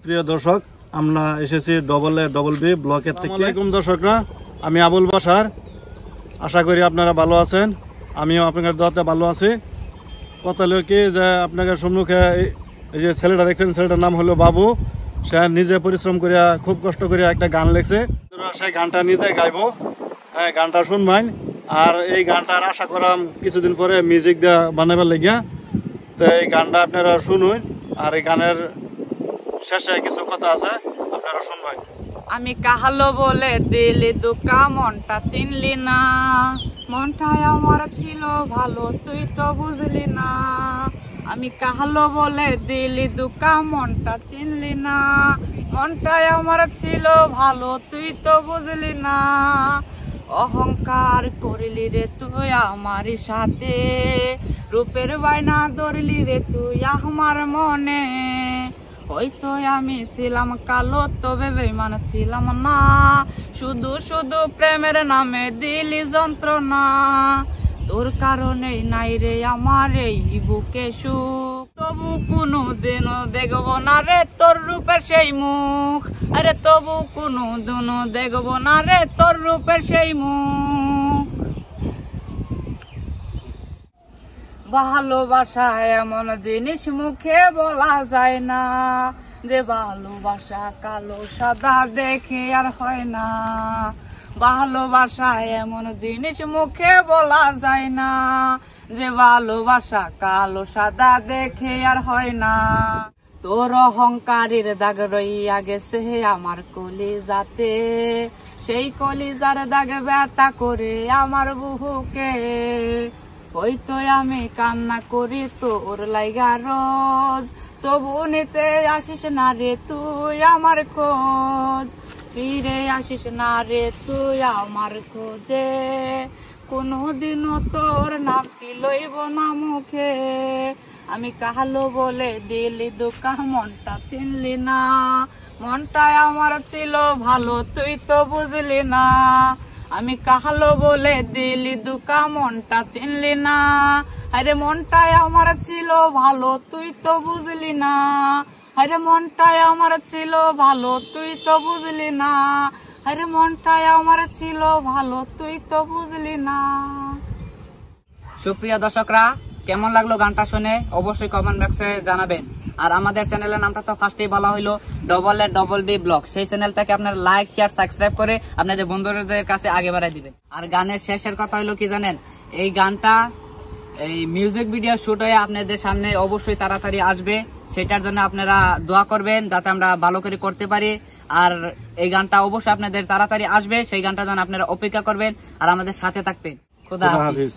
সুপ্রিয় দর্শক, আমরা এসেছি ডবল বি ব্লকের থেকে। আসসালামু আলাইকুম দর্শকরা, আমি আবুল বাশার। আশা করি আপনারা ভালো আছেন, আমিও আপনাদের দোয়াতে ভালো আছি। কথা হলো কি যে আপনাদের সম্মুখে এই যে ছেলেটা দেখছেন, ছেলেটার নাম হলো বাবু। সে নিজে পরিশ্রম করিয়া খুব কষ্ট করিয়া একটা গান লেখছে। সেই গানটা নিজে গাইবো, হ্যাঁ গানটা শুনবেন। আর এই গানটার আশা করাম কিছুদিন পরে মিউজিক দেওয়া বানাবার লেগিয়া। তো এই গানটা আপনারা শুনুন, আর এই গানের শেষে কিছু কথা আছে, আপনারা শুনবেন। আমি কাহালো বলে দিলি দুকা, মনটা চিনলি না। মনটাই আমার ছিল ভালো, তুই তো বুঝলি না। আমি কাহালো বলে দিলি দুকা, মনটা চিনলি না। মনটাই আমার ছিল ভালো, তুই তো বুঝলি না। অহংকার করিলি রে তুই আমার সাথে, রূপের বায়না ধরলি রে তুই আমার মনে। হয়তো আমি ছিলাম কালো, তবে বেঈমান ছিলাম না। শুধু শুধু প্রেমের নামে দিলি যন্ত্রণা। তোর কারণেই নাই রে আমার এই বুকে সুখ। তবু কোনো দিনও দেখবো না রে তোর রূপের সেই মুখ। আরে তবু কোনো দিনও দেখবো না রে তোর রূপের সেই মুখ। ভালোবাসা এমন জিনিস মুখে বলা যায় না, যে ভালোবাসা কালো সাদা দেখে আর হয় না। ভালোবাসা এমন জিনিস মুখে বলা যায় না, যে ভালোবাসা কালো সাদা দেখে আর হয় না। তোর অহংকারের দাগ রইয়া গেছে আমার কলিজাতে, সেই কলিজার দাগ ব্যথা করে আমার বুকে। হয়তো আমি কান্না করি তোর লাইগা রোজ, তবু নিতে আসিস না রে তুই আমার খোঁজ। ফিরে আসিস না রে তুই আমার খোঁজে, কোনদিনও তোর নামটি লইব না মুখে। আমি কাহালো বলে দিলি দুকা, মনটা চিনলি না। মনটাই আমার ছিল ভালো, তুই তো বুঝলি না। আমি কাহালো বলে দিলি দুকা, মনটা চিনলি না। আরে মনটাই আমার ছিল ভালো, তুই তো বুঝলি না। আরে মনটাই আমার ছিল ভালো, তুই তো বুঝলি না। আরে মনটাই আমার ছিল ভালো, তুই তো বুঝলি না। সুপ্রিয় দর্শকরা, কেমন লাগলো গানটা শুনে অবশ্যই কমেন্ট বক্সে জানাবেন। আর আমাদের চ্যানেলের নামটা তো ফার্স্টেই বলা হলো ডবল বি ব্লগ। সেই চ্যানেলটাকে আপনারা লাইক শেয়ার সাবস্ক্রাইব করে আপনাদের বন্ধুদের কাছে আগে বাড়াই দিবেন। আর গানের শেষের কথা হলো কি জানেন, এই গানটা এই মিউজিক ভিডিও শুট হয়ে আপনাদের সামনে অবশ্যই তাড়াতাড়ি আসবে। সেটার জন্য আপনারা দোয়া করবেন যাতে আমরা ভালো করে করতে পারি। আর এই গানটা অবশ্যই আপনাদের তাড়াতাড়ি আসবে, সেই গানটা যেন আপনারা অপেক্ষা করবেন আর আমাদের সাথে থাকবেন। খোদা হাফেজ।